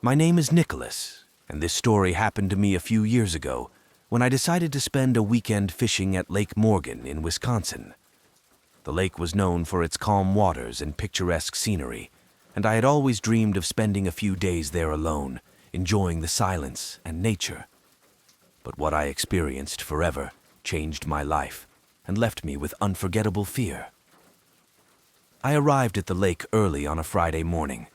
My name is Nicholas, and this story happened to me a few years ago when I decided to spend a weekend fishing at Lake Morgan in Wisconsin. The lake was known for its calm waters and picturesque scenery, and I had always dreamed of spending a few days there alone, enjoying the silence and nature. But what I experienced forever changed my life and left me with unforgettable fear. I arrived at the lake early on a Friday morning.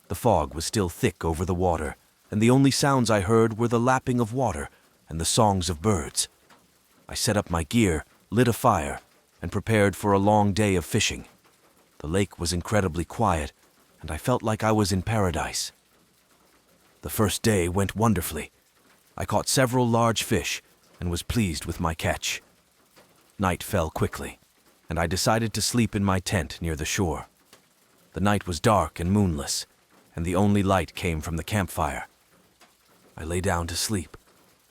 The fog was still thick over the water, and the only sounds I heard were the lapping of water and the songs of birds. I set up my gear, lit a fire, and prepared for a long day of fishing. The lake was incredibly quiet, and I felt like I was in paradise. The first day went wonderfully. I caught several large fish and was pleased with my catch. Night fell quickly, and I decided to sleep in my tent near the shore. The night was dark and moonless, and the only light came from the campfire. I lay down to sleep,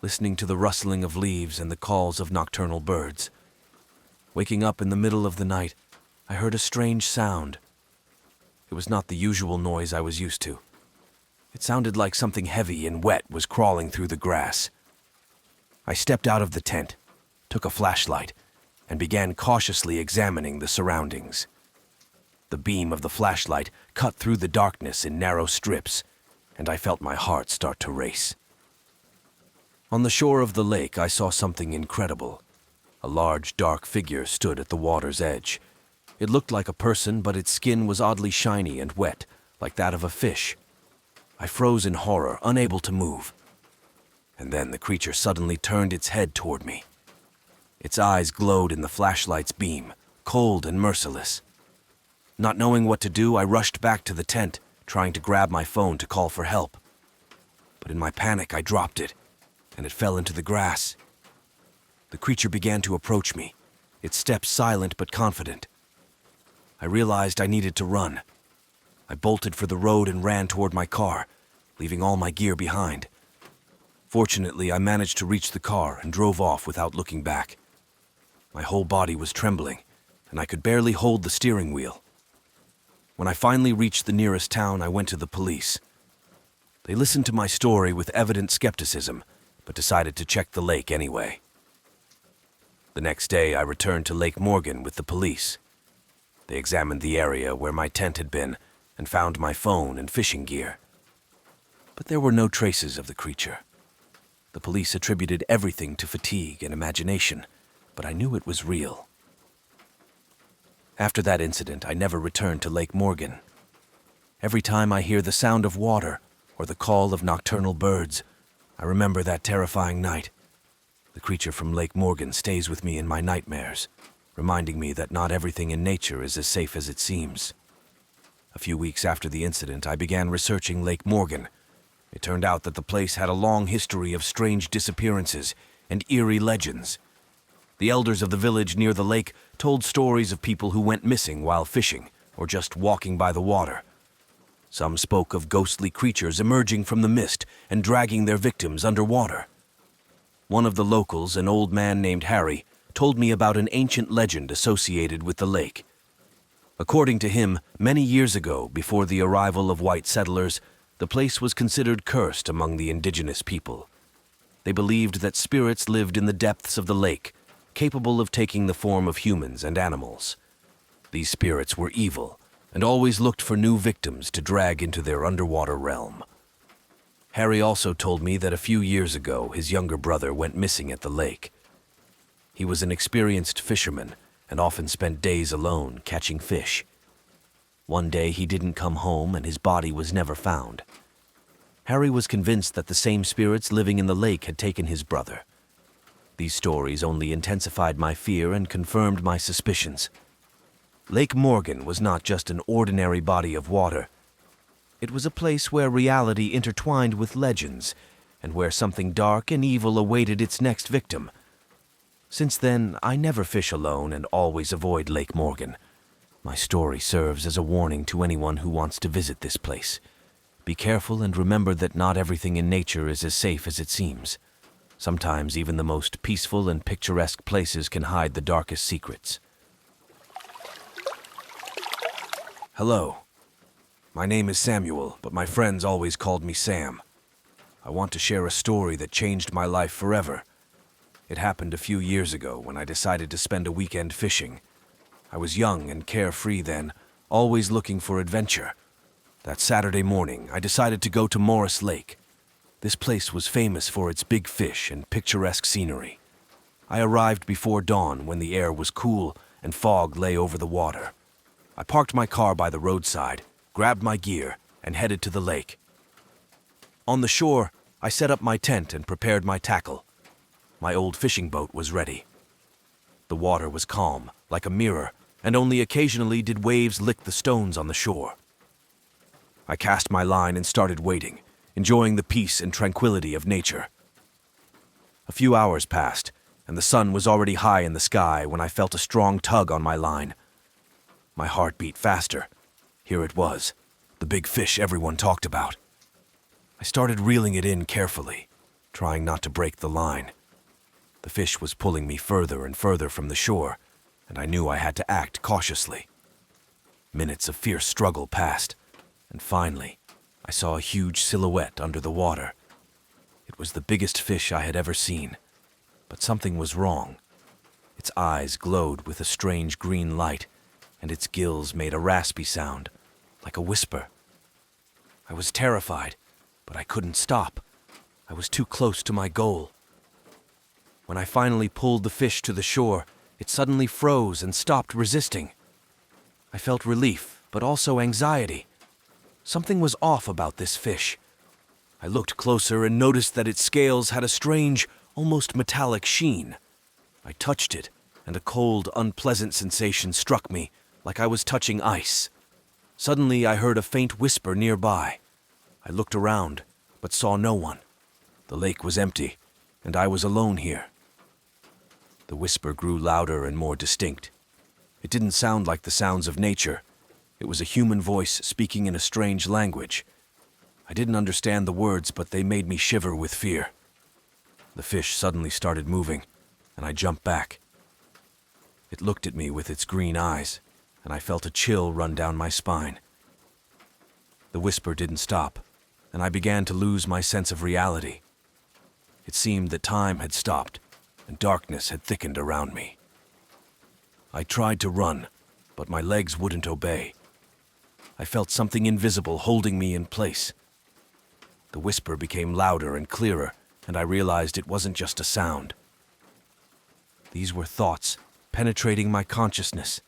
listening to the rustling of leaves and the calls of nocturnal birds. Waking up in the middle of the night, I heard a strange sound. It was not the usual noise I was used to. It sounded like something heavy and wet was crawling through the grass. I stepped out of the tent, took a flashlight, and began cautiously examining the surroundings. The beam of the flashlight cut through the darkness in narrow strips, and I felt my heart start to race. On the shore of the lake, I saw something incredible. A large, dark figure stood at the water's edge. It looked like a person, but its skin was oddly shiny and wet, like that of a fish. I froze in horror, unable to move. And then the creature suddenly turned its head toward me. Its eyes glowed in the flashlight's beam, cold and merciless. Not knowing what to do, I rushed back to the tent, trying to grab my phone to call for help. But in my panic, I dropped it, and it fell into the grass. The creature began to approach me, its steps silent but confident. I realized I needed to run. I bolted for the road and ran toward my car, leaving all my gear behind. Fortunately, I managed to reach the car and drove off without looking back. My whole body was trembling, and I could barely hold the steering wheel. When I finally reached the nearest town, I went to the police. They listened to my story with evident skepticism, but decided to check the lake anyway. The next day, I returned to Lake Morgan with the police. They examined the area where my tent had been and found my phone and fishing gear. But there were no traces of the creature. The police attributed everything to fatigue and imagination, but I knew it was real. After that incident, I never returned to Lake Morgan. Every time I hear the sound of water or the call of nocturnal birds, I remember that terrifying night. The creature from Lake Morgan stays with me in my nightmares, reminding me that not everything in nature is as safe as it seems. A few weeks after the incident, I began researching Lake Morgan. It turned out that the place had a long history of strange disappearances and eerie legends. The elders of the village near the lake told stories of people who went missing while fishing or just walking by the water. Some spoke of ghostly creatures emerging from the mist and dragging their victims underwater. One of the locals, an old man named Harry, told me about an ancient legend associated with the lake. According to him, many years ago, before the arrival of white settlers, the place was considered cursed among the indigenous people. They believed that spirits lived in the depths of the lake, capable of taking the form of humans and animals. These spirits were evil and always looked for new victims to drag into their underwater realm. Harry also told me that a few years ago his younger brother went missing at the lake. He was an experienced fisherman and often spent days alone catching fish. One day he didn't come home and his body was never found. Harry was convinced that the same spirits living in the lake had taken his brother. These stories only intensified my fear and confirmed my suspicions. Lake Morgan was not just an ordinary body of water. It was a place where reality intertwined with legends and where something dark and evil awaited its next victim. Since then, I never fish alone and always avoid Lake Morgan. My story serves as a warning to anyone who wants to visit this place. Be careful and remember that not everything in nature is as safe as it seems. Sometimes even the most peaceful and picturesque places can hide the darkest secrets. Hello. My name is Samuel, but my friends always called me Sam. I want to share a story that changed my life forever. It happened a few years ago when I decided to spend a weekend fishing. I was young and carefree then, always looking for adventure. That Saturday morning, I decided to go to Morris Lake. This place was famous for its big fish and picturesque scenery. I arrived before dawn when the air was cool and fog lay over the water. I parked my car by the roadside, grabbed my gear, and headed to the lake. On the shore, I set up my tent and prepared my tackle. My old fishing boat was ready. The water was calm, like a mirror, and only occasionally did waves lick the stones on the shore. I cast my line and started waiting, enjoying the peace and tranquility of nature. A few hours passed, and the sun was already high in the sky when I felt a strong tug on my line. My heart beat faster. Here it was, the big fish everyone talked about. I started reeling it in carefully, trying not to break the line. The fish was pulling me further and further from the shore, and I knew I had to act cautiously. Minutes of fierce struggle passed, and finally, I saw a huge silhouette under the water. It was the biggest fish I had ever seen, but something was wrong. Its eyes glowed with a strange green light, and its gills made a raspy sound, like a whisper. I was terrified, but I couldn't stop. I was too close to my goal. When I finally pulled the fish to the shore, it suddenly froze and stopped resisting. I felt relief, but also anxiety. Something was off about this fish. I looked closer and noticed that its scales had a strange, almost metallic sheen. I touched it, and a cold, unpleasant sensation struck me, like I was touching ice. Suddenly, I heard a faint whisper nearby. I looked around, but saw no one. The lake was empty, and I was alone here. The whisper grew louder and more distinct. It didn't sound like the sounds of nature. It was a human voice speaking in a strange language. I didn't understand the words, but they made me shiver with fear. The fish suddenly started moving, and I jumped back. It looked at me with its green eyes, and I felt a chill run down my spine. The whisper didn't stop, and I began to lose my sense of reality. It seemed that time had stopped, and darkness had thickened around me. I tried to run, but my legs wouldn't obey. I felt something invisible holding me in place. The whisper became louder and clearer, and I realized it wasn't just a sound. These were thoughts penetrating my consciousness.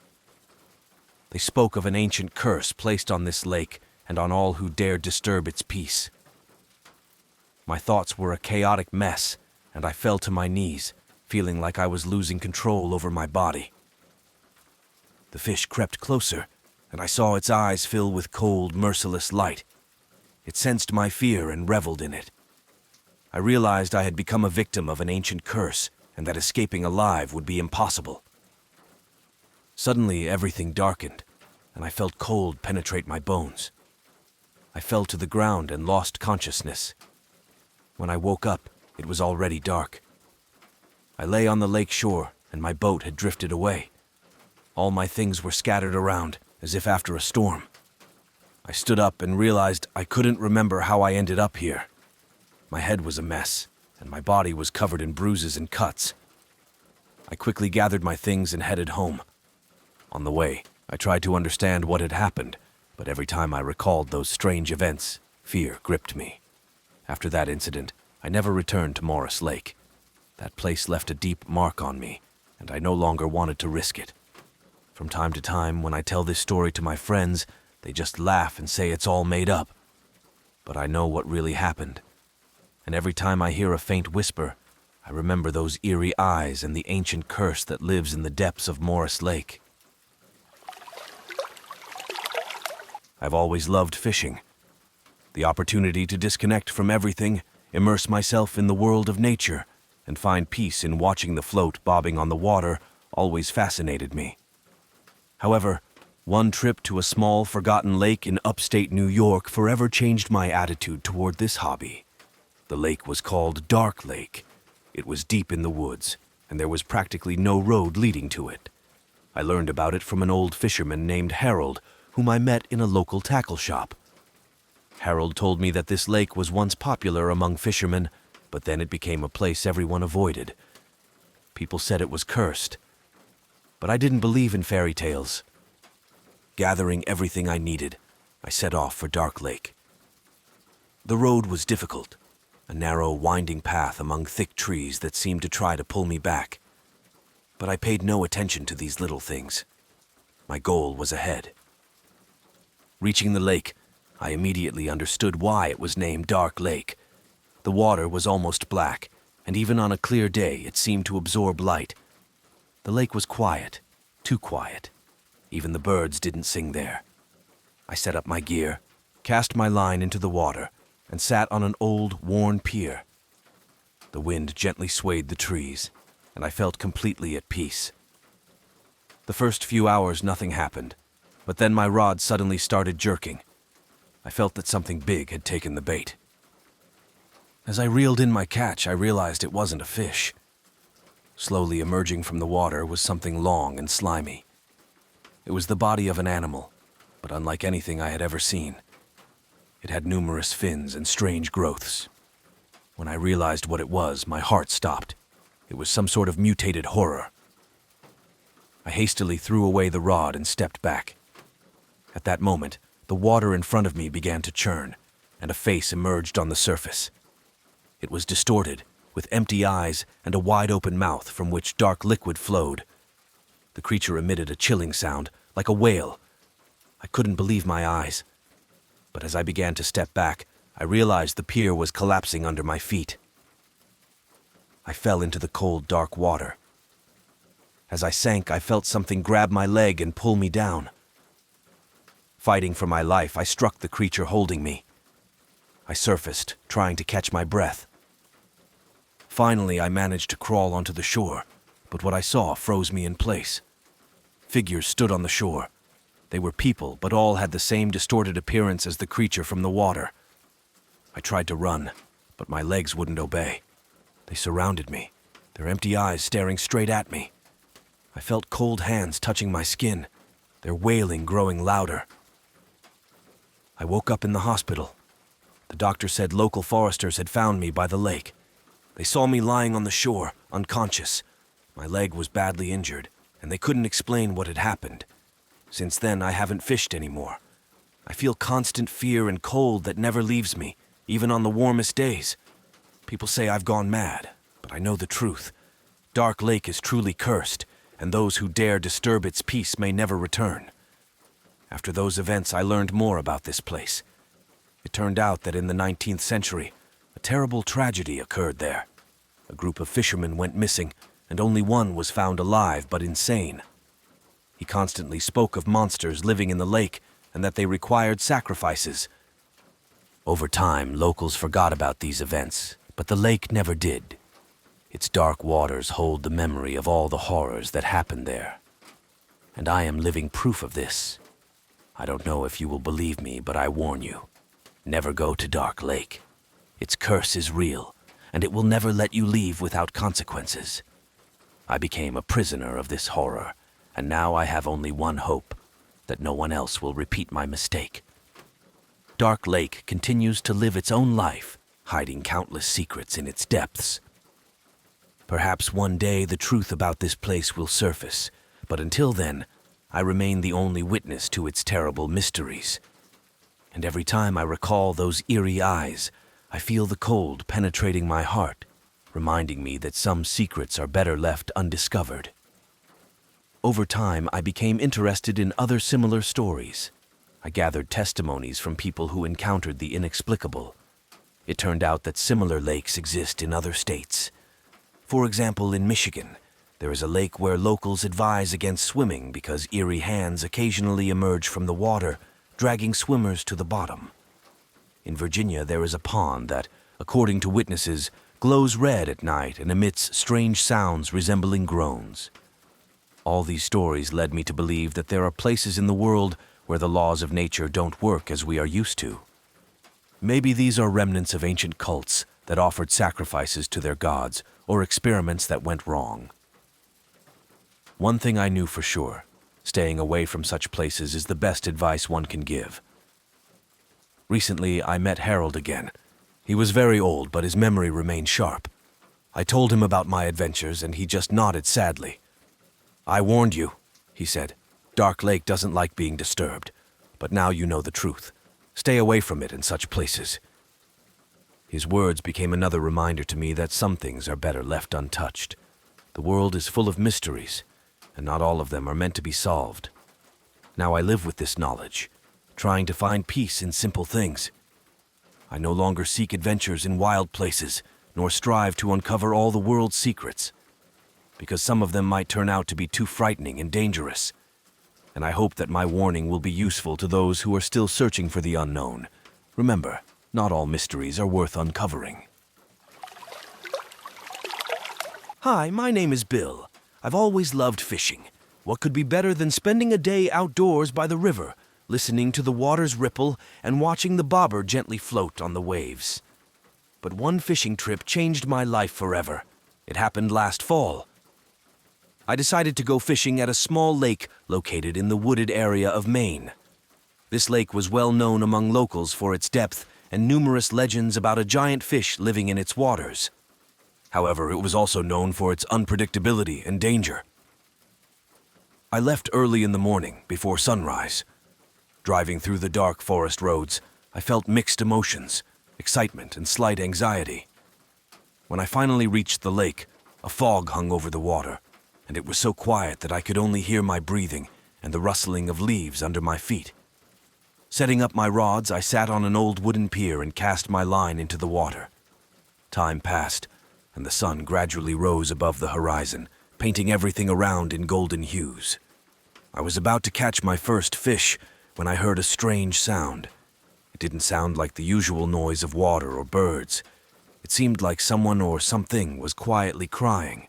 They spoke of an ancient curse placed on this lake and on all who dared disturb its peace. My thoughts were a chaotic mess, and I fell to my knees, feeling like I was losing control over my body. The fish crept closer, and I saw its eyes fill with cold, merciless light. It sensed my fear and reveled in it. I realized I had become a victim of an ancient curse, and that escaping alive would be impossible. Suddenly, everything darkened, and I felt cold penetrate my bones. I fell to the ground and lost consciousness. When I woke up, it was already dark. I lay on the lake shore, and my boat had drifted away. All my things were scattered around, as if after a storm. I stood up and realized I couldn't remember how I ended up here. My head was a mess, and my body was covered in bruises and cuts. I quickly gathered my things and headed home. On the way, I tried to understand what had happened, but every time I recalled those strange events, fear gripped me. After that incident, I never returned to Morris Lake. That place left a deep mark on me, and I no longer wanted to risk it. From time to time, when I tell this story to my friends, they just laugh and say it's all made up. But I know what really happened. And every time I hear a faint whisper, I remember those eerie eyes and the ancient curse that lives in the depths of Morris Lake. I've always loved fishing. The opportunity to disconnect from everything, immerse myself in the world of nature, and find peace in watching the float bobbing on the water always fascinated me. However, one trip to a small, forgotten lake in upstate New York forever changed my attitude toward this hobby. The lake was called Dark Lake. It was deep in the woods, and there was practically no road leading to it. I learned about it from an old fisherman named Harold, whom I met in a local tackle shop. Harold told me that this lake was once popular among fishermen, but then it became a place everyone avoided. People said it was cursed, but I didn't believe in fairy tales. Gathering everything I needed, I set off for Dark Lake. The road was difficult, a narrow, winding path among thick trees that seemed to try to pull me back. But I paid no attention to these little things. My goal was ahead. Reaching the lake, I immediately understood why it was named Dark Lake. The water was almost black, and even on a clear day, it seemed to absorb light. The lake was quiet, too quiet. Even the birds didn't sing there. I set up my gear, cast my line into the water, and sat on an old, worn pier. The wind gently swayed the trees, and I felt completely at peace. The first few hours nothing happened, but then my rod suddenly started jerking. I felt that something big had taken the bait. As I reeled in my catch, I realized it wasn't a fish. Slowly emerging from the water was something long and slimy. It was the body of an animal, but unlike anything I had ever seen. It had numerous fins and strange growths. When I realized what it was, my heart stopped. It was some sort of mutated horror. I hastily threw away the rod and stepped back. At that moment, the water in front of me began to churn, and a face emerged on the surface. It was distorted, with empty eyes and a wide-open mouth from which dark liquid flowed. The creature emitted a chilling sound, like a wail. I couldn't believe my eyes. But as I began to step back, I realized the pier was collapsing under my feet. I fell into the cold, dark water. As I sank, I felt something grab my leg and pull me down. Fighting for my life, I struck the creature holding me. I surfaced, trying to catch my breath. Finally, I managed to crawl onto the shore, but what I saw froze me in place. Figures stood on the shore. They were people, but all had the same distorted appearance as the creature from the water. I tried to run, but my legs wouldn't obey. They surrounded me, their empty eyes staring straight at me. I felt cold hands touching my skin, their wailing growing louder. I woke up in the hospital. The doctor said local foresters had found me by the lake. They saw me lying on the shore, unconscious. My leg was badly injured, and they couldn't explain what had happened. Since then, I haven't fished anymore. I feel constant fear and cold that never leaves me, even on the warmest days. People say I've gone mad, but I know the truth. Dark Lake is truly cursed, and those who dare disturb its peace may never return. After those events, I learned more about this place. It turned out that in the 19th century, a terrible tragedy occurred there. A group of fishermen went missing, and only one was found alive but insane. He constantly spoke of monsters living in the lake and that they required sacrifices. Over time, locals forgot about these events, but the lake never did. Its dark waters hold the memory of all the horrors that happened there. And I am living proof of this. I don't know if you will believe me, but I warn you, never go to Dark Lake. Its curse is real, and it will never let you leave without consequences. I became a prisoner of this horror, and now I have only one hope, that no one else will repeat my mistake. Dark Lake continues to live its own life, hiding countless secrets in its depths. Perhaps one day the truth about this place will surface, but until then, I remain the only witness to its terrible mysteries. And every time I recall those eerie eyes, I feel the cold penetrating my heart, reminding me that some secrets are better left undiscovered. Over time, I became interested in other similar stories. I gathered testimonies from people who encountered the inexplicable. It turned out that similar lakes exist in other states. For example, in Michigan, there is a lake where locals advise against swimming because eerie hands occasionally emerge from the water, dragging swimmers to the bottom. In Virginia, there is a pond that, according to witnesses, glows red at night and emits strange sounds resembling groans. All these stories led me to believe that there are places in the world where the laws of nature don't work as we are used to. Maybe these are remnants of ancient cults that offered sacrifices to their gods or experiments that went wrong. One thing I knew for sure, Staying away from such places is the best advice one can give. Recently, I met Harold again. He was very old, but his memory remained sharp. I told him about my adventures, and he just nodded sadly. "I warned you," he said. "Dark Lake doesn't like being disturbed, but now you know the truth. Stay away from it in such places." His words became another reminder to me that some things are better left untouched. The world is full of mysteries, and not all of them are meant to be solved. Now I live with this knowledge, trying to find peace in simple things. I no longer seek adventures in wild places, nor strive to uncover all the world's secrets, because some of them might turn out to be too frightening and dangerous. And I hope that my warning will be useful to those who are still searching for the unknown. Remember, not all mysteries are worth uncovering. Hi, my name is Bill. I've always loved fishing. What could be better than spending a day outdoors by the river, listening to the water's ripple and watching the bobber gently float on the waves? But one fishing trip changed my life forever. It happened last fall. I decided to go fishing at a small lake located in the wooded area of Maine. This lake was well known among locals for its depth and numerous legends about a giant fish living in its waters. However, it was also known for its unpredictability and danger. I left early in the morning, before sunrise. Driving through the dark forest roads, I felt mixed emotions, excitement and slight anxiety. When I finally reached the lake, a fog hung over the water, and it was so quiet that I could only hear my breathing and the rustling of leaves under my feet. Setting up my rods, I sat on an old wooden pier and cast my line into the water. Time passed, and the sun gradually rose above the horizon, painting everything around in golden hues. I was about to catch my first fish when I heard a strange sound. It didn't sound like the usual noise of water or birds. It seemed like someone or something was quietly crying.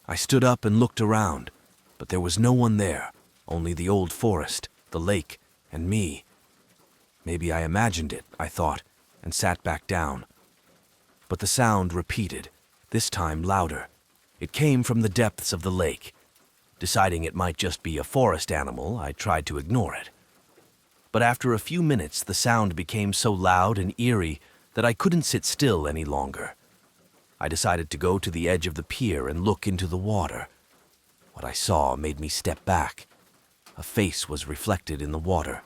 I stood up and looked around, but there was no one there, only the old forest, the lake, and me. Maybe I imagined it, I thought, and sat back down. But the sound repeated, this time louder. It came from the depths of the lake. Deciding it might just be a forest animal, I tried to ignore it. But after a few minutes, the sound became so loud and eerie that I couldn't sit still any longer. I decided to go to the edge of the pier and look into the water. What I saw made me step back. A face was reflected in the water.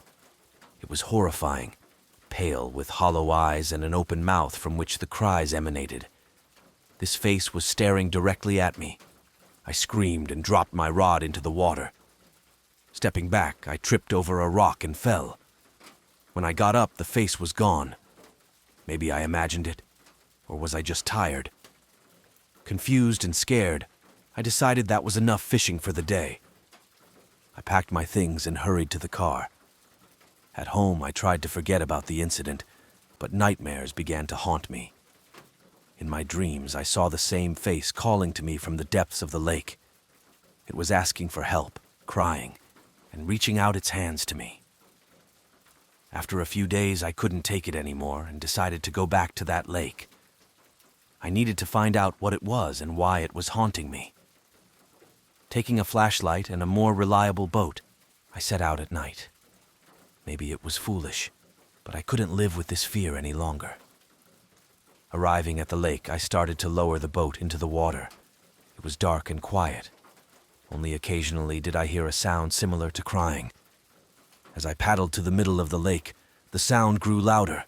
It was horrifying, pale with hollow eyes and an open mouth from which the cries emanated. This face was staring directly at me. I screamed and dropped my rod into the water. Stepping back, I tripped over a rock and fell. When I got up, the face was gone. Maybe I imagined it, or was I just tired? Confused and scared, I decided that was enough fishing for the day. I packed my things and hurried to the car. At home, I tried to forget about the incident, but nightmares began to haunt me. In my dreams, I saw the same face calling to me from the depths of the lake. It was asking for help, crying, and reaching out its hands to me. After a few days, I couldn't take it anymore and decided to go back to that lake. I needed to find out what it was and why it was haunting me. Taking a flashlight and a more reliable boat, I set out at night. Maybe it was foolish, but I couldn't live with this fear any longer. Arriving at the lake, I started to lower the boat into the water. It was dark and quiet. Only occasionally did I hear a sound similar to crying. As I paddled to the middle of the lake, the sound grew louder.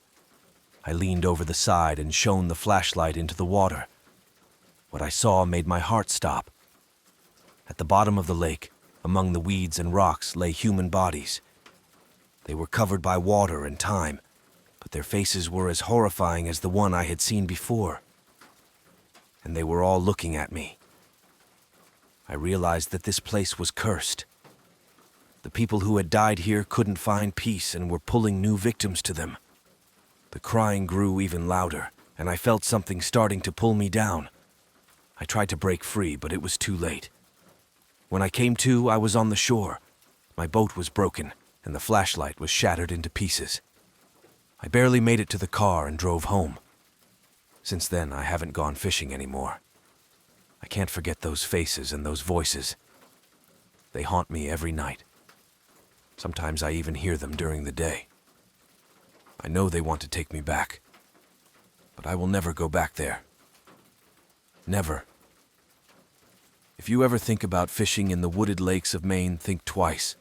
I leaned over the side and shone the flashlight into the water. What I saw made my heart stop. At the bottom of the lake, among the weeds and rocks, lay human bodies. They were covered by water and time, but their faces were as horrifying as the one I had seen before. And they were all looking at me. I realized that this place was cursed. The people who had died here couldn't find peace and were pulling new victims to them. The crying grew even louder, and I felt something starting to pull me down. I tried to break free, but it was too late. When I came to, I was on the shore. My boat was broken, and the flashlight was shattered into pieces. I barely made it to the car and drove home. Since then, I haven't gone fishing anymore. I can't forget those faces and those voices. They haunt me every night. Sometimes I even hear them during the day. I know they want to take me back, but I will never go back there. Never. If you ever think about fishing in the wooded lakes of Maine, think twice.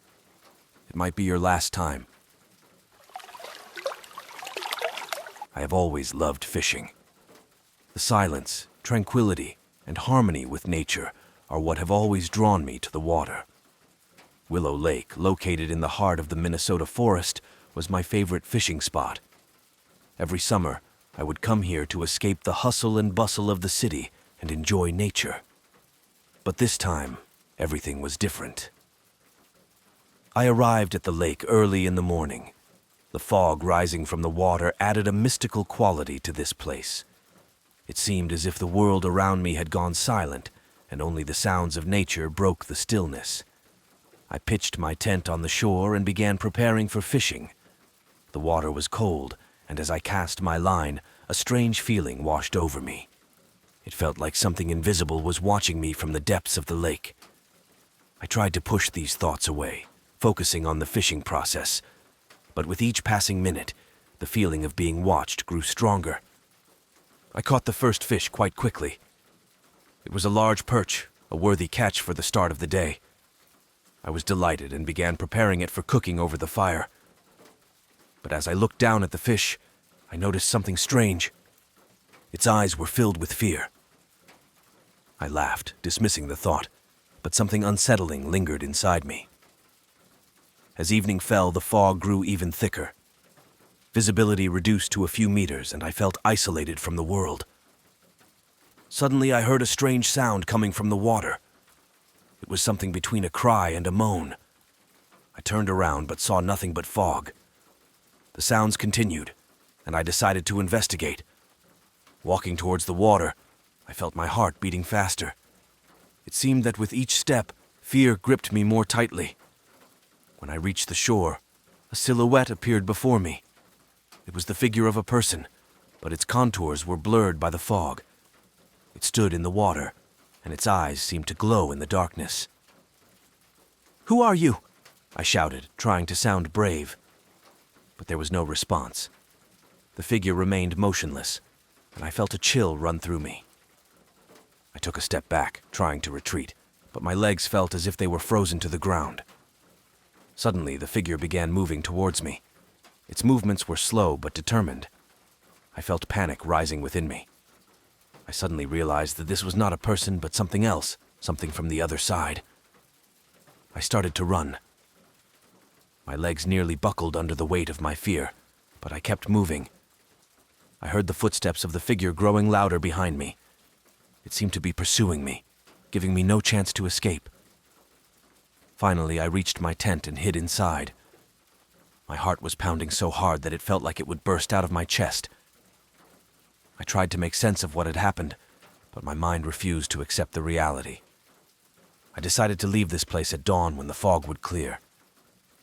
It might be your last time. I have always loved fishing. The silence, tranquility, and harmony with nature are what have always drawn me to the water. Willow Lake, located in the heart of the Minnesota forest, was my favorite fishing spot. Every summer, I would come here to escape the hustle and bustle of the city and enjoy nature. But this time, everything was different. I arrived at the lake early in the morning. The fog rising from the water added a mystical quality to this place. It seemed as if the world around me had gone silent, and only the sounds of nature broke the stillness. I pitched my tent on the shore and began preparing for fishing. The water was cold, and as I cast my line, a strange feeling washed over me. It felt like something invisible was watching me from the depths of the lake. I tried to push these thoughts away, focusing on the fishing process. But with each passing minute, the feeling of being watched grew stronger. I caught the first fish quite quickly. It was a large perch, a worthy catch for the start of the day. I was delighted and began preparing it for cooking over the fire. But as I looked down at the fish, I noticed something strange. Its eyes were filled with fear. I laughed, dismissing the thought, but something unsettling lingered inside me. As evening fell, the fog grew even thicker. Visibility reduced to a few meters, and I felt isolated from the world. Suddenly, I heard a strange sound coming from the water. It was something between a cry and a moan. I turned around but saw nothing but fog. The sounds continued, and I decided to investigate. Walking towards the water, I felt my heart beating faster. It seemed that with each step, fear gripped me more tightly. When I reached the shore, a silhouette appeared before me. It was the figure of a person, but its contours were blurred by the fog. It stood in the water, and its eyes seemed to glow in the darkness. "Who are you?" I shouted, trying to sound brave. But there was no response. The figure remained motionless, and I felt a chill run through me. I took a step back, trying to retreat, but my legs felt as if they were frozen to the ground. Suddenly, the figure began moving towards me. Its movements were slow but determined. I felt panic rising within me. I suddenly realized that this was not a person but something else, something from the other side. I started to run. My legs nearly buckled under the weight of my fear, but I kept moving. I heard the footsteps of the figure growing louder behind me. It seemed to be pursuing me, giving me no chance to escape. Finally, I reached my tent and hid inside. My heart was pounding so hard that it felt like it would burst out of my chest. I tried to make sense of what had happened, but my mind refused to accept the reality. I decided to leave this place at dawn when the fog would clear.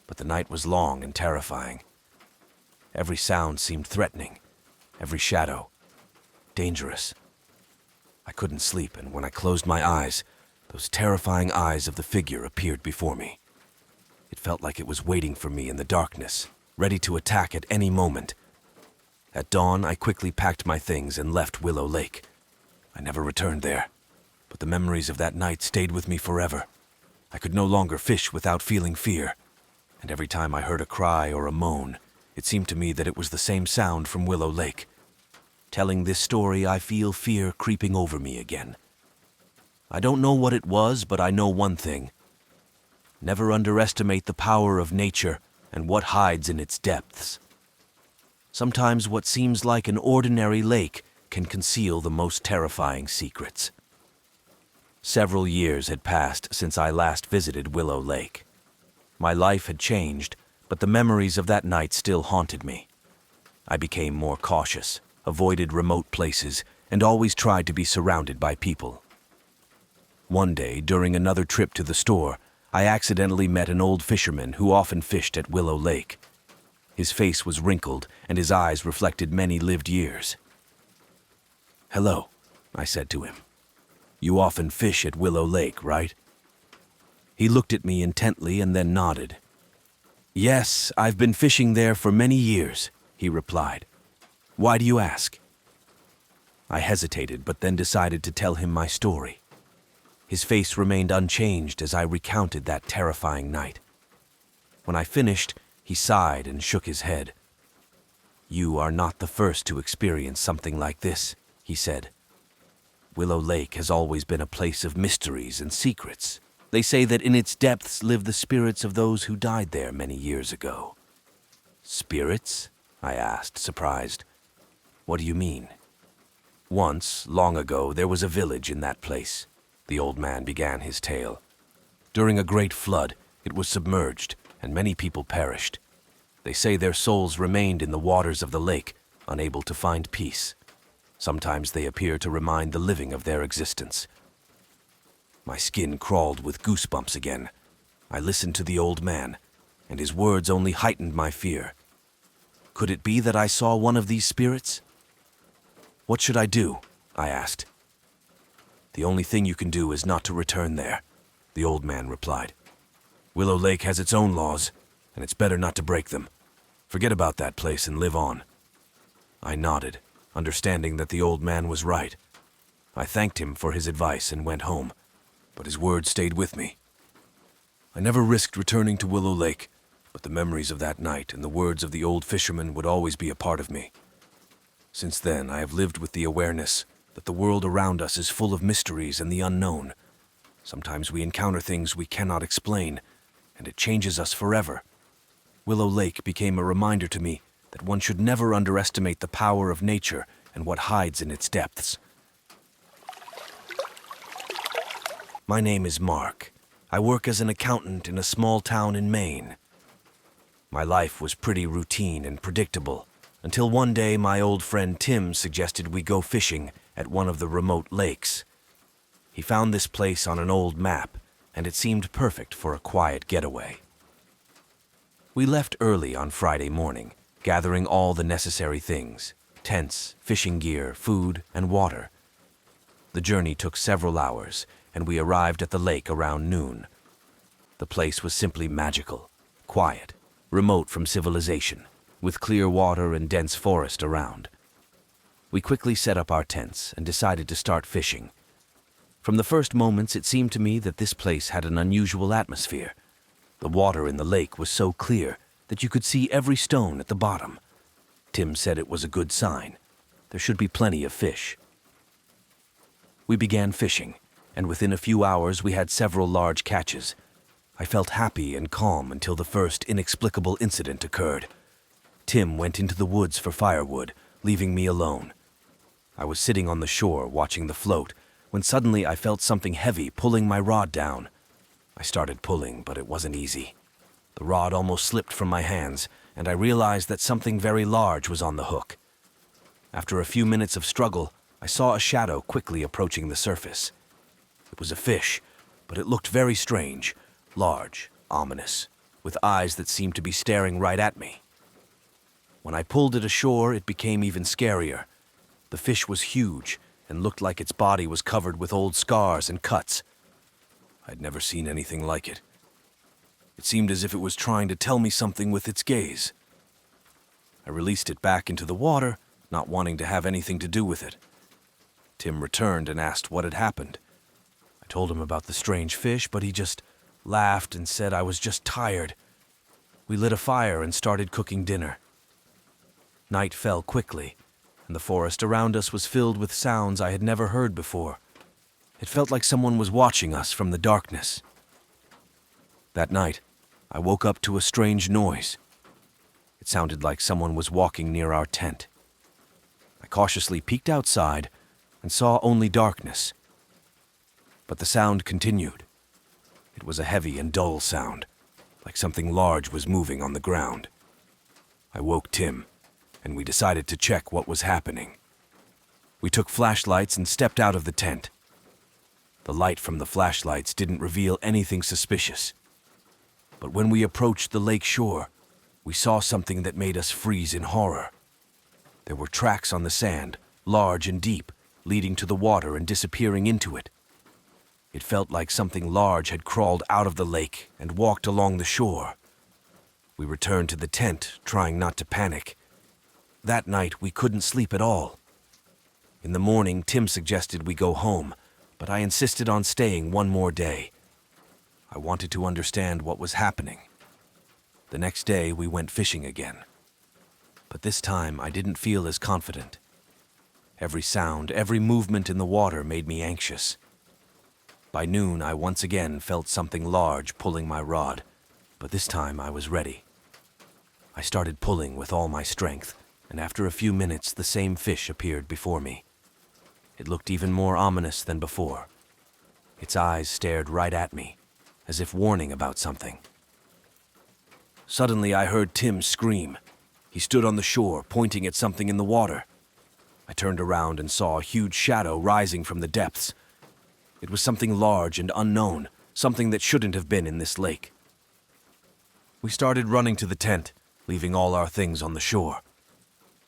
But the night was long and terrifying. Every sound seemed threatening, every shadow dangerous. I couldn't sleep, and when I closed my eyes, those terrifying eyes of the figure appeared before me. It felt like it was waiting for me in the darkness, ready to attack at any moment. At dawn, I quickly packed my things and left Willow Lake. I never returned there, but the memories of that night stayed with me forever. I could no longer fish without feeling fear, and every time I heard a cry or a moan, it seemed to me that it was the same sound from Willow Lake. Telling this story, I feel fear creeping over me again. I don't know what it was, but I know one thing. Never underestimate the power of nature and what hides in its depths. Sometimes what seems like an ordinary lake can conceal the most terrifying secrets. Several years had passed since I last visited Willow Lake. My life had changed, but the memories of that night still haunted me. I became more cautious, avoided remote places, and always tried to be surrounded by people. One day, during another trip to the store, I accidentally met an old fisherman who often fished at Willow Lake. His face was wrinkled, and his eyes reflected many lived years. "Hello," I said to him. "You often fish at Willow Lake, right?" He looked at me intently and then nodded. "Yes, I've been fishing there for many years," he replied. "Why do you ask?" I hesitated, but then decided to tell him my story. His face remained unchanged as I recounted that terrifying night. When I finished, he sighed and shook his head. "You are not the first to experience something like this," he said. "Willow Lake has always been a place of mysteries and secrets. They say that in its depths live the spirits of those who died there many years ago." "Spirits?" I asked, surprised. "What do you mean?" "Once, long ago, there was a village in that place," the old man began his tale. "During a great flood, it was submerged, and many people perished. They say their souls remained in the waters of the lake, unable to find peace. Sometimes they appear to remind the living of their existence." My skin crawled with goosebumps again. I listened to the old man, and his words only heightened my fear. Could it be that I saw one of these spirits? "What should I do?" I asked. "The only thing you can do is not to return there," the old man replied. "Willow Lake has its own laws, and it's better not to break them. Forget about that place and live on." I nodded, understanding that the old man was right. I thanked him for his advice and went home, but his words stayed with me. I never risked returning to Willow Lake, but the memories of that night and the words of the old fisherman would always be a part of me. Since then, I have lived with the awareness that the world around us is full of mysteries and the unknown. Sometimes we encounter things we cannot explain, and it changes us forever. Willow Lake became a reminder to me that one should never underestimate the power of nature and what hides in its depths. My name is Mark. I work as an accountant in a small town in Maine. My life was pretty routine and predictable, until one day my old friend Tim suggested we go fishing at one of the remote lakes. He found this place on an old map, and it seemed perfect for a quiet getaway. We left early on Friday morning, gathering all the necessary things: tents, fishing gear, food, and water. The journey took several hours, and we arrived at the lake around noon. The place was simply magical, quiet, remote from civilization, with clear water and dense forest around. We quickly set up our tents and decided to start fishing. From the first moments, it seemed to me that this place had an unusual atmosphere. The water in the lake was so clear that you could see every stone at the bottom. Tim said it was a good sign. There should be plenty of fish. We began fishing, and within a few hours we had several large catches. I felt happy and calm until the first inexplicable incident occurred. Tim went into the woods for firewood, leaving me alone. I was sitting on the shore watching the float when suddenly I felt something heavy pulling my rod down. I started pulling, but it wasn't easy. The rod almost slipped from my hands, and I realized that something very large was on the hook. After a few minutes of struggle, I saw a shadow quickly approaching the surface. It was a fish, but it looked very strange, large, ominous, with eyes that seemed to be staring right at me. When I pulled it ashore, it became even scarier. The fish was huge and looked like its body was covered with old scars and cuts. I'd never seen anything like it. It seemed as if it was trying to tell me something with its gaze. I released it back into the water, not wanting to have anything to do with it. Tim returned and asked what had happened. I told him about the strange fish, but he just laughed and said I was just tired. We lit a fire and started cooking dinner. Night fell quickly, and the forest around us was filled with sounds I had never heard before. It felt like someone was watching us from the darkness. That night, I woke up to a strange noise. It sounded like someone was walking near our tent. I cautiously peeked outside and saw only darkness. But the sound continued. It was a heavy and dull sound, like something large was moving on the ground. I woke Tim, and we decided to check what was happening. We took flashlights and stepped out of the tent. The light from the flashlights didn't reveal anything suspicious. But when we approached the lake shore, we saw something that made us freeze in horror. There were tracks on the sand, large and deep, leading to the water and disappearing into it. It felt like something large had crawled out of the lake and walked along the shore. We returned to the tent, trying not to panic. That night, we couldn't sleep at all. In the morning, Tim suggested we go home, but I insisted on staying one more day. I wanted to understand what was happening. The next day, we went fishing again. But this time, I didn't feel as confident. Every sound, every movement in the water made me anxious. By noon, I once again felt something large pulling my rod, but this time I was ready. I started pulling with all my strength, and after a few minutes, the same fish appeared before me. It looked even more ominous than before. Its eyes stared right at me, as if warning about something. Suddenly, I heard Tim scream. He stood on the shore, pointing at something in the water. I turned around and saw a huge shadow rising from the depths. It was something large and unknown, something that shouldn't have been in this lake. We started running to the tent, leaving all our things on the shore.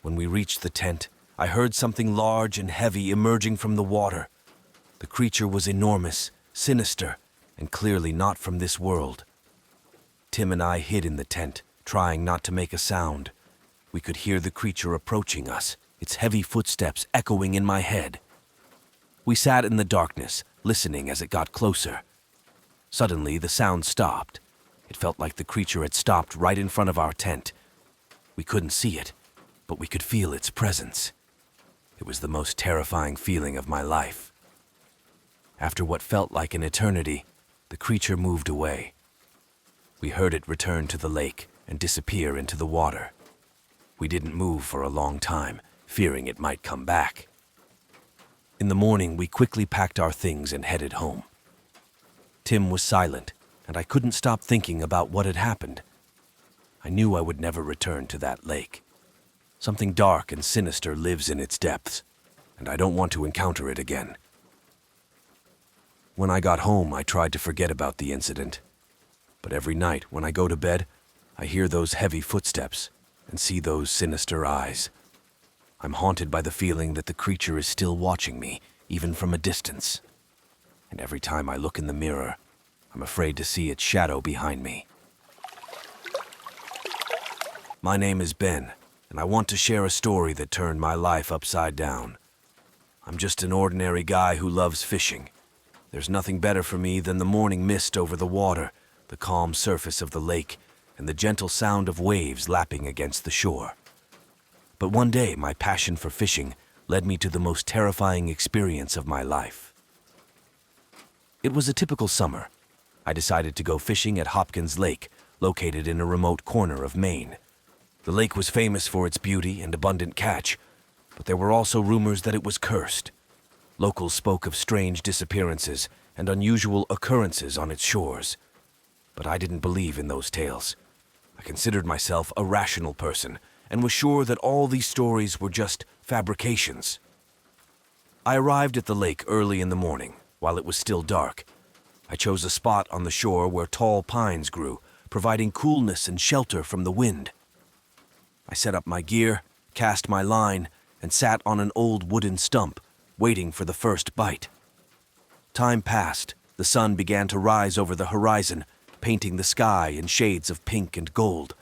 When we reached the tent, I heard something large and heavy emerging from the water. The creature was enormous, sinister, and clearly not from this world. Tim and I hid in the tent, trying not to make a sound. We could hear the creature approaching us, its heavy footsteps echoing in my head. We sat in the darkness, listening as it got closer. Suddenly, the sound stopped. It felt like the creature had stopped right in front of our tent. We couldn't see it, but we could feel its presence. It was the most terrifying feeling of my life. After what felt like an eternity, the creature moved away. We heard it return to the lake and disappear into the water. We didn't move for a long time, fearing it might come back. In the morning, we quickly packed our things and headed home. Tim was silent, and I couldn't stop thinking about what had happened. I knew I would never return to that lake. Something dark and sinister lives in its depths, and I don't want to encounter it again. When I got home, I tried to forget about the incident. But every night, when I go to bed, I hear those heavy footsteps and see those sinister eyes. I'm haunted by the feeling that the creature is still watching me, even from a distance. And every time I look in the mirror, I'm afraid to see its shadow behind me. My name is Ben, and I want to share a story that turned my life upside down. I'm just an ordinary guy who loves fishing. There's nothing better for me than the morning mist over the water, the calm surface of the lake, and the gentle sound of waves lapping against the shore. But one day, my passion for fishing led me to the most terrifying experience of my life. It was a typical summer. I decided to go fishing at Hopkins Lake, located in a remote corner of Maine. The lake was famous for its beauty and abundant catch, but there were also rumors that it was cursed. Locals spoke of strange disappearances and unusual occurrences on its shores. But I didn't believe in those tales. I considered myself a rational person and was sure that all these stories were just fabrications. I arrived at the lake early in the morning, while it was still dark. I chose a spot on the shore where tall pines grew, providing coolness and shelter from the wind. I set up my gear, cast my line, and sat on an old wooden stump, waiting for the first bite. Time passed. The sun began to rise over the horizon, painting the sky in shades of pink and gold.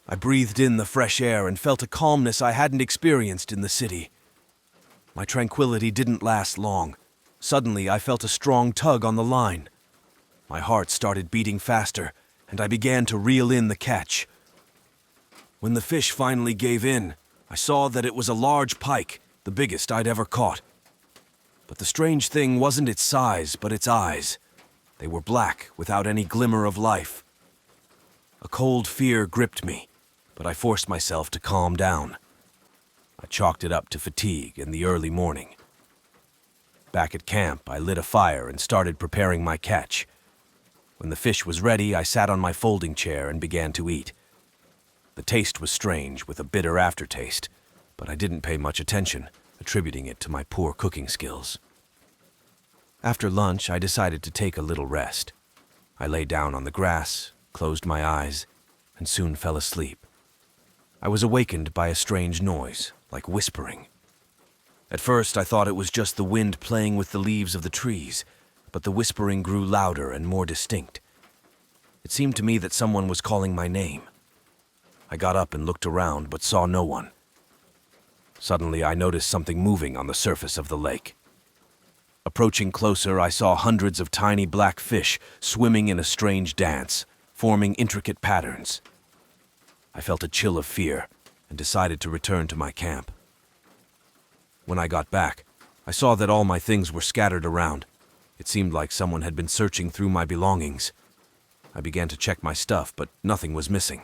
I breathed in the fresh air and felt a calmness I hadn't experienced in the city. My tranquility didn't last long. Suddenly, I felt a strong tug on the line. My heart started beating faster, and I began to reel in the catch. When the fish finally gave in, I saw that it was a large pike, the biggest I'd ever caught. But the strange thing wasn't its size, but its eyes. They were black, without any glimmer of life. A cold fear gripped me, but I forced myself to calm down. I chalked it up to fatigue and the early morning. Back at camp, I lit a fire and started preparing my catch. When the fish was ready, I sat on my folding chair and began to eat. The taste was strange, with a bitter aftertaste, but I didn't pay much attention, attributing it to my poor cooking skills. After lunch, I decided to take a little rest. I lay down on the grass, closed my eyes, and soon fell asleep. I was awakened by a strange noise, like whispering. At first, I thought it was just the wind playing with the leaves of the trees, but the whispering grew louder and more distinct. It seemed to me that someone was calling my name. I got up and looked around, but saw no one. Suddenly, I noticed something moving on the surface of the lake. Approaching closer, I saw hundreds of tiny black fish swimming in a strange dance, forming intricate patterns. I felt a chill of fear and decided to return to my camp. When I got back, I saw that all my things were scattered around. It seemed like someone had been searching through my belongings. I began to check my stuff, but nothing was missing.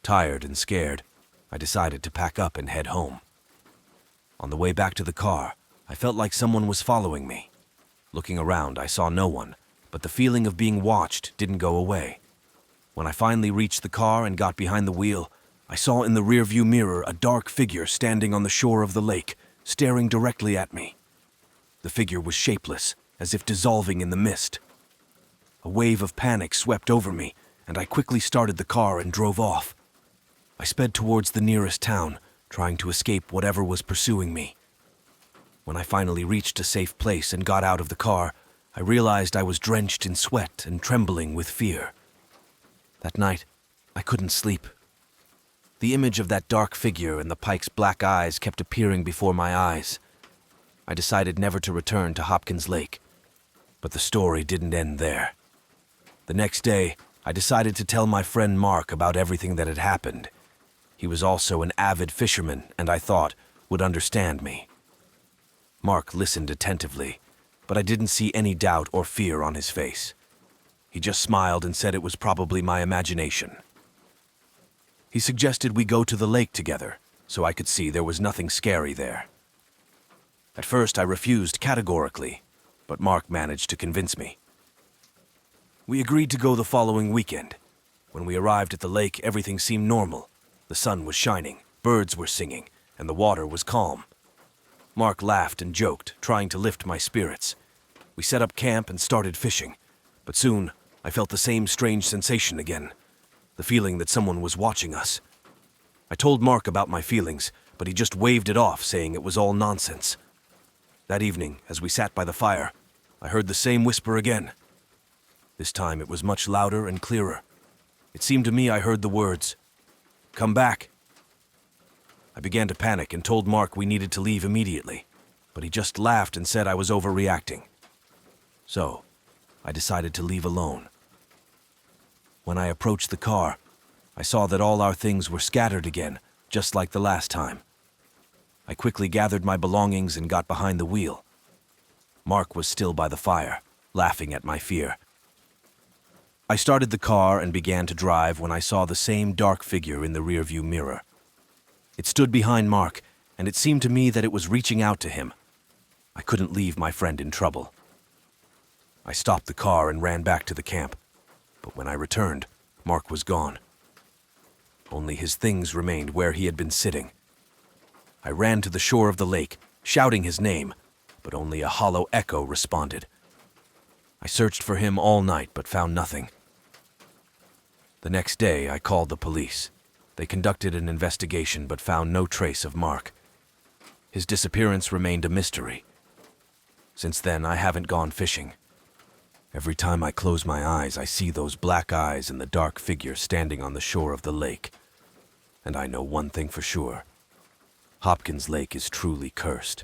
Tired and scared, I decided to pack up and head home. On the way back to the car, I felt like someone was following me. Looking around, I saw no one, but the feeling of being watched didn't go away. When I finally reached the car and got behind the wheel, I saw in the rearview mirror a dark figure standing on the shore of the lake, staring directly at me. The figure was shapeless, as if dissolving in the mist. A wave of panic swept over me, and I quickly started the car and drove off. I sped towards the nearest town, trying to escape whatever was pursuing me. When I finally reached a safe place and got out of the car, I realized I was drenched in sweat and trembling with fear. That night, I couldn't sleep. The image of that dark figure and the pike's black eyes kept appearing before my eyes. I decided never to return to Hopkins Lake. But the story didn't end there. The next day, I decided to tell my friend Mark about everything that had happened. He was also an avid fisherman and I thought would understand me. Mark listened attentively, but I didn't see any doubt or fear on his face. He just smiled and said it was probably my imagination. He suggested we go to the lake together, so I could see there was nothing scary there. At first I refused categorically, but Mark managed to convince me. We agreed to go the following weekend. When we arrived at the lake, everything seemed normal. The sun was shining, birds were singing, and the water was calm. Mark laughed and joked, trying to lift my spirits. We set up camp and started fishing, but soon I felt the same strange sensation again, the feeling that someone was watching us. I told Mark about my feelings, but he just waved it off, saying it was all nonsense. That evening, as we sat by the fire, I heard the same whisper again. This time it was much louder and clearer. It seemed to me I heard the words, "Come back." I began to panic and told Mark we needed to leave immediately, but he just laughed and said I was overreacting. So, I decided to leave alone. When I approached the car, I saw that all our things were scattered again, just like the last time. I quickly gathered my belongings and got behind the wheel. Mark was still by the fire, laughing at my fear. I started the car and began to drive when I saw the same dark figure in the rearview mirror. It stood behind Mark, and it seemed to me that it was reaching out to him. I couldn't leave my friend in trouble. I stopped the car and ran back to the camp, but when I returned, Mark was gone. Only his things remained where he had been sitting. I ran to the shore of the lake, shouting his name, but only a hollow echo responded. I searched for him all night but found nothing. The next day, I called the police. They conducted an investigation but found no trace of Mark. His disappearance remained a mystery. Since then, I haven't gone fishing. Every time I close my eyes, I see those black eyes and the dark figure standing on the shore of the lake. And I know one thing for sure. Hopkins Lake is truly cursed.